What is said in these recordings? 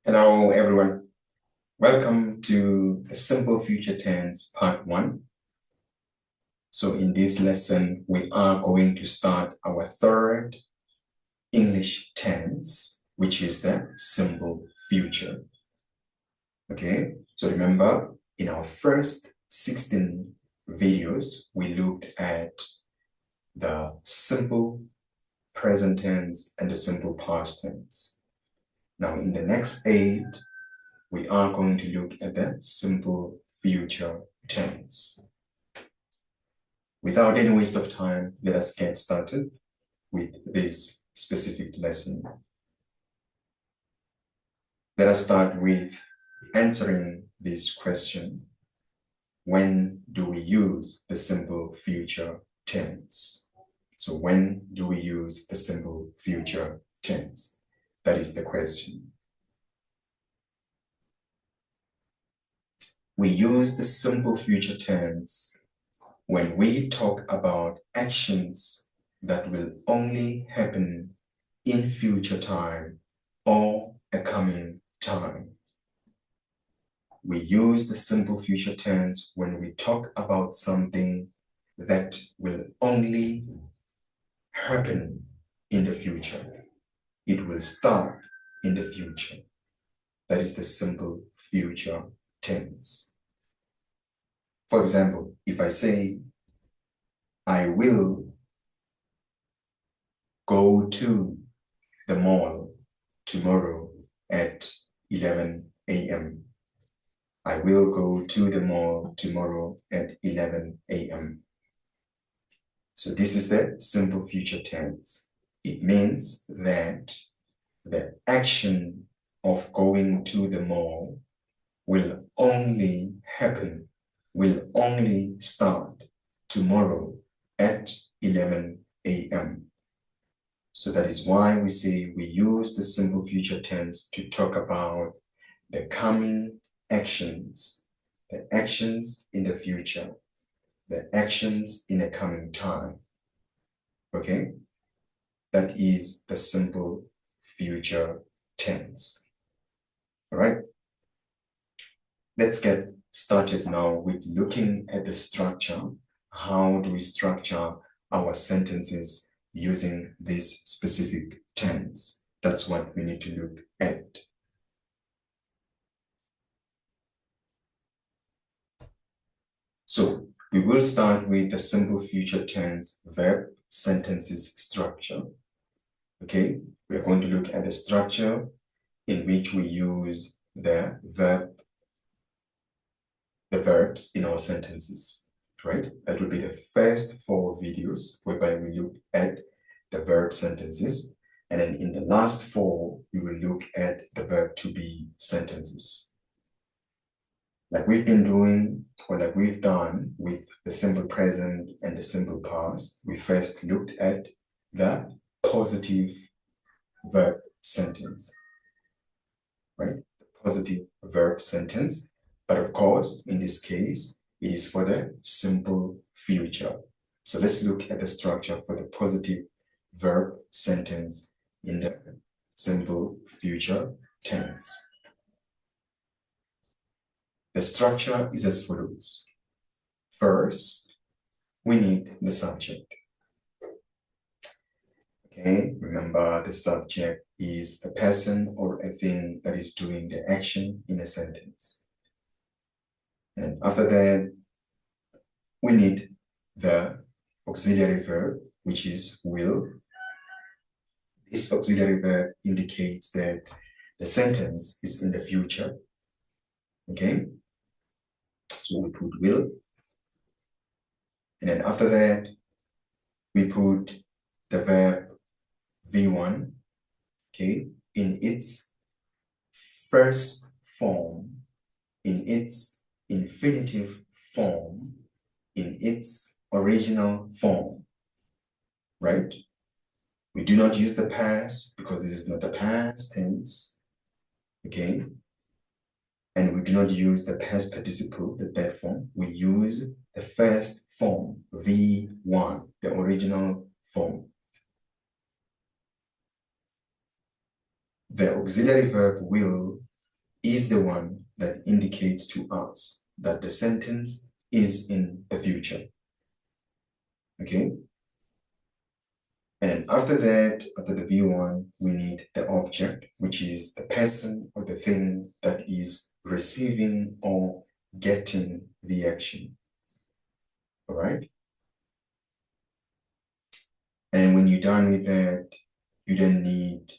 Hello, everyone. Welcome to the Simple Future Tense Part 1. So in this lesson, we are going to start our third English tense, which is the simple future. Okay, so remember, in our first 16 videos, we looked at the simple present tense and the simple past tense. Now, in the next 8, we are going to look at the simple future tense. Without any waste of time, let us get started with this specific lesson. Let us start with answering this question. When do we use the simple future tense? So when do we use the simple future tense? That is the question. We use the simple future tense when we talk about actions that will only happen in future time or a coming time. We use the simple future tense when we talk about something that will only happen in the future. It will start in the future. That is the simple future tense. For example, if I say, I will go to the mall tomorrow at 11 a.m. I will go to the mall tomorrow at 11 a.m. So this is the simple future tense. It means that the action of going to the mall will only happen, will only start tomorrow at 11 a.m. So that is why we say we use the simple future tense to talk about the coming actions, the actions in the future, the actions in a coming time. Okay? That is the simple future tense. All right? Let's get started now with looking at the structure. How do we structure our sentences using this specific tense? That's what we need to look at. So we will start with the simple future tense verb sentences structure. Okay, we are going to look at the structure in which we use the verbs in our sentences, right? That will be the first 4 videos whereby we look at the verb sentences. And then in the last 4, we will look at the verb-to-be sentences. Like we've been doing, or like we've done with the simple present and the simple past, we first looked at the positive verb sentence, right? The positive verb sentence. But of course, in this case, it is for the simple future. So let's look at the structure for the positive verb sentence in the simple future tense. The structure is as follows. First, we need the subject. Okay, remember the subject is a person or a thing that is doing the action in a sentence. And after that, we need the auxiliary verb, which is will. This auxiliary verb indicates that the sentence is in the future. Okay, so we put will. And then after that, we put the verb V1, okay, in its first form, in its infinitive form, in its original form, right? We do not use the past because this is not the past tense, okay? And we do not use the past participle, the third form. We use the first form, V1, the original form. The auxiliary verb will is the one that indicates to us that the sentence is in the future. Okay? And after that, after the V1, we need the object, which is the person or the thing that is receiving or getting the action. All right? And when you're done with that, you then need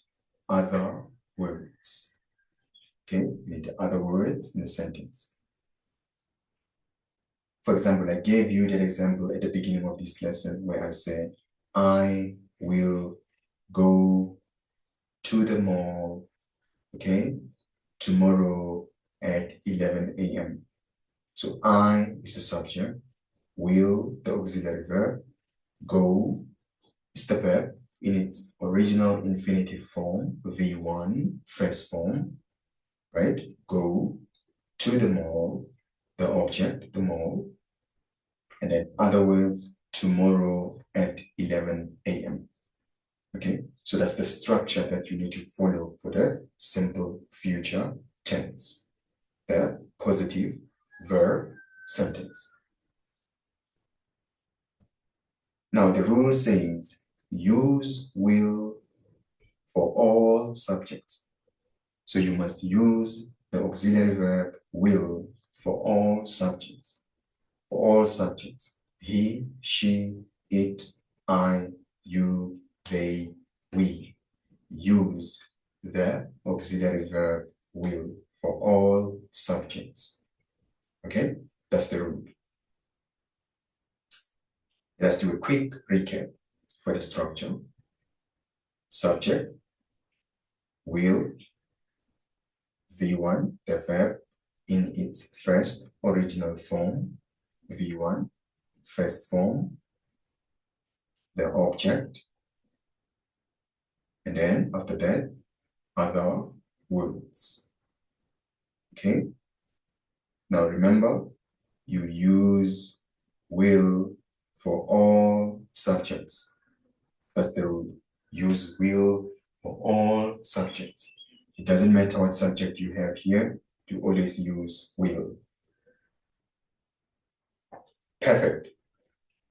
other words. Okay? You need other words in the sentence. For example, I gave you that example at the beginning of this lesson where I said, I will go to the mall, okay, tomorrow at 11 a.m. So I is the subject, will, the auxiliary verb, go is the verb in its original infinitive form, V1, first form, right? Go to the mall, the object, the mall, and then other words, tomorrow at 11 a.m. Okay, so that's the structure that you need to follow for the simple future tense, the positive verb sentence. Now the rule says use will for all subjects. So you must use the auxiliary verb will for all subjects. For all subjects. He, she, it, I, you, they, we. Use the auxiliary verb will for all subjects. Okay? That's the rule. Let's do a quick recap for the structure. Subject, will, V1, the verb in its first original form, V1, first form, the object, and then after that, other words. Okay? Now remember, you use will for all subjects. That's the rule. Use will for all subjects. It doesn't matter what subject you have here, you always use will. Perfect.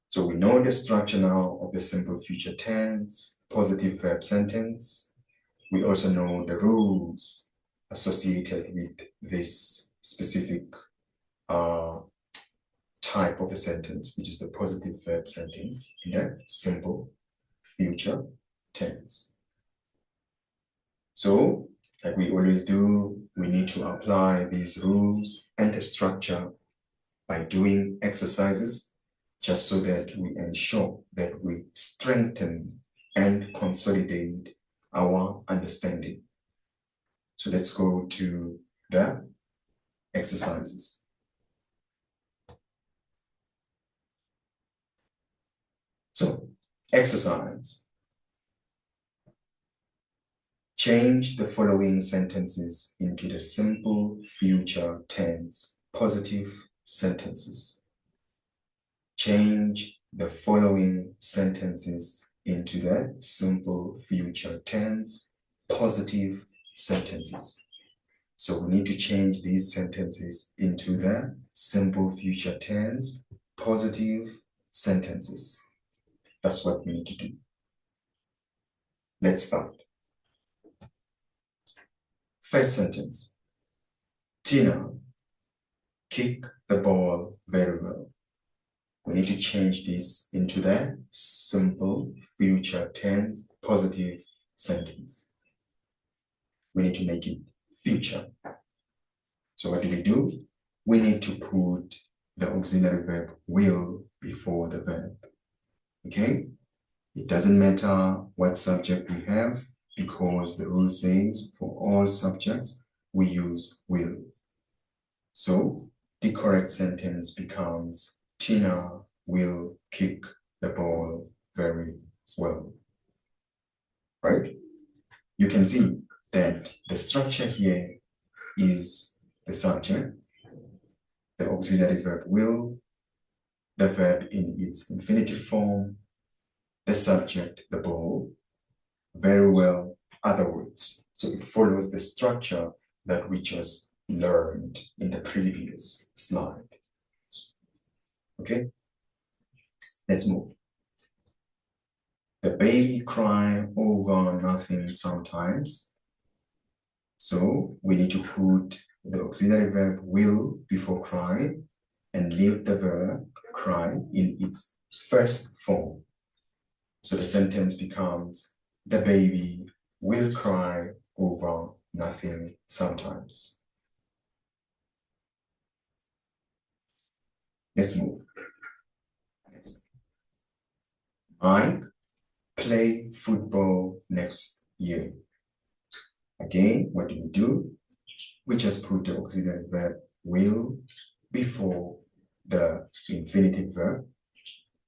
So we know the structure now of the simple future tense, positive verb sentence. We also know the rules associated with this specific type of a sentence, which is the positive verb sentence in the simple future tense. So, like we always do, we need to apply these rules and the structure by doing exercises, just so that we ensure that we strengthen and consolidate our understanding. So let's go to the exercises. So, exercise. Change the following sentences into the simple future tense positive sentences. Change the following sentences into the simple future tense positive sentences. So we need to change these sentences into the simple future tense positive sentences. That's what we need to do. Let's start. First sentence. Tina kicked the ball very well. We need to change this into the simple future tense positive sentence. We need to make it future. So what do? We need to put the auxiliary verb will before the verb. Okay? It doesn't matter what subject we have, because the rule says for all subjects we use will. So the correct sentence becomes Tina will kick the ball very well. Right? You can see that the structure here is the subject, the auxiliary verb will, the verb in its infinitive form, the subject, the ball, very well, other words. So it follows the structure that we just learned in the previous slide. Okay, let's move. The baby cry over nothing sometimes. So we need to put the auxiliary verb will before cry and leave the verb cry in its first form. So the sentence becomes, the baby will cry over nothing sometimes. Let's move. Next. Mike play football next year. Again, what do? We just put the auxiliary verb will before the infinitive verb.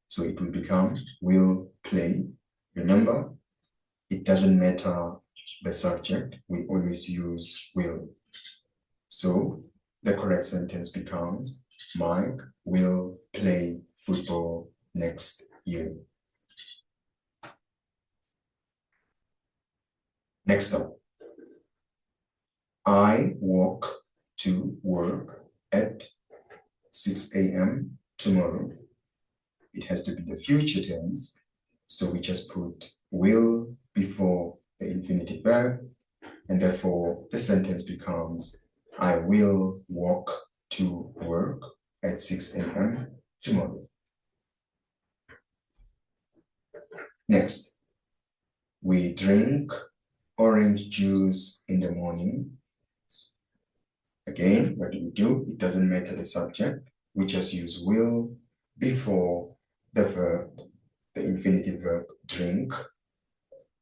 So it will become will play. Remember, it doesn't matter the subject. We always use will. So the correct sentence becomes, Mike will play football next year. Next up, I walk to work at 6 a.m. tomorrow. It has to be the future tense, so we just put will before the infinitive verb, and therefore the sentence becomes, I will walk to work at 6 a.m. tomorrow. Next, we drink orange juice in the morning. Again, what do? It doesn't matter the subject. We just use will before the verb, the infinitive verb drink,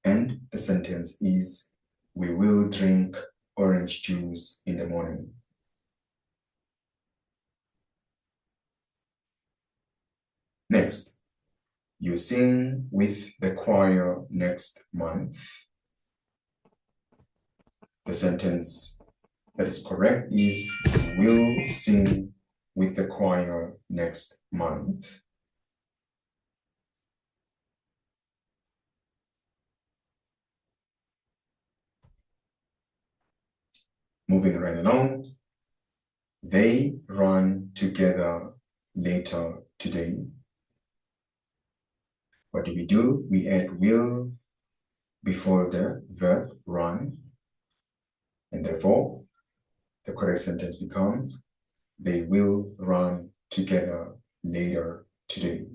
and the sentence is, we will drink orange juice in the morning. Next, you sing with the choir next month. The sentence that is correct is, will sing with the choir next month. Moving right along, they run together later today. What do? We add will before the verb run, and therefore the correct sentence becomes, they will run together later today.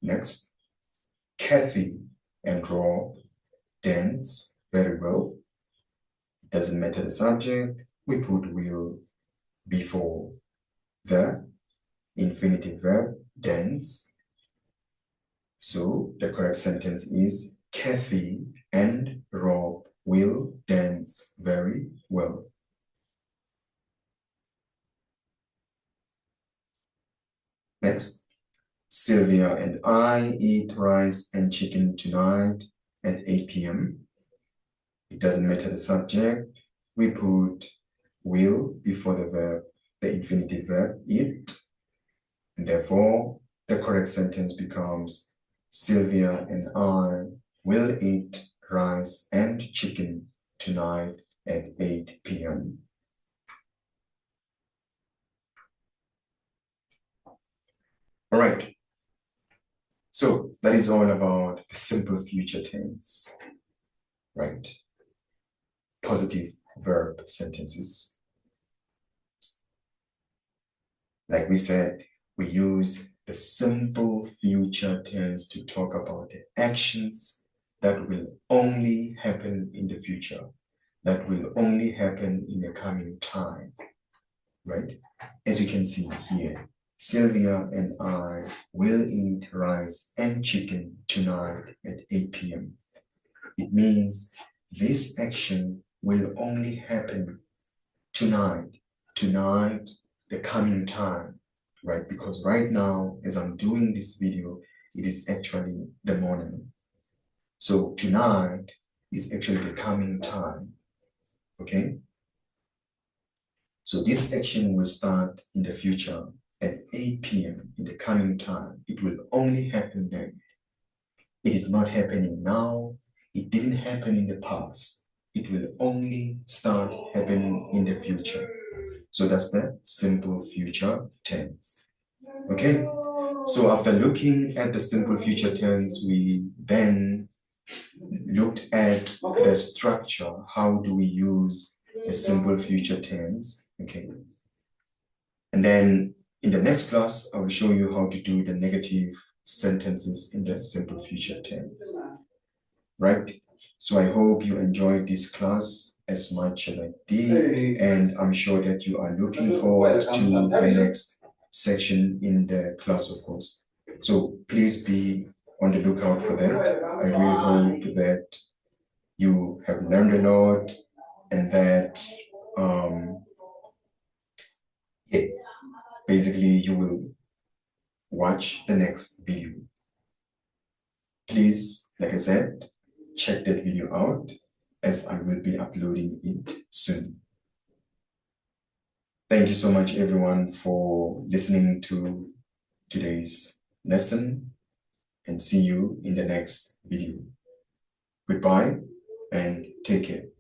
Next, Kathy and Rob dance very well. It doesn't matter the subject, we put will before the infinitive verb dance. So the correct sentence is, Kathy and Rob will dance very well. Next, Sylvia and I eat rice and chicken tonight at 8 p.m. It doesn't matter the subject. We put will before the verb, the infinitive verb eat. And therefore, the correct sentence becomes, Sylvia and I will eat rice and chicken tonight at 8 p.m. All right. So that is all about the simple future tense, right? Positive verb sentences. Like we said, we use the simple future tense to talk about the actions that will only happen in the future, that will only happen in the coming time, right? As you can see here, Sylvia and I will eat rice and chicken tonight at 8 p.m. It means this action will only happen tonight, the coming time, right? Because right now, as I'm doing this video, it is actually the morning. So tonight is actually the coming time, okay? So this action will start in the future at 8 p.m. in the coming time. It will only happen then. It is not happening now. It didn't happen in the past. It will only start happening in the future. So that's the simple future tense. Okay? So after looking at the simple future tense, we then looked at the structure. How do we use the simple future tense? Okay. And then in the next class, I will show you how to do the negative sentences in the simple future tense. Right? So I hope you enjoyed this class as much as I did, and I'm sure that you are looking forward to the next section in the class, of course. So please be on the lookout for that. I really hope that you have learned a lot and that yeah, basically you will watch the next video. Please, like I said, check that video out as I will be uploading it soon. Thank you so much, everyone, for listening to today's lesson, and see you in the next video. Goodbye and take care.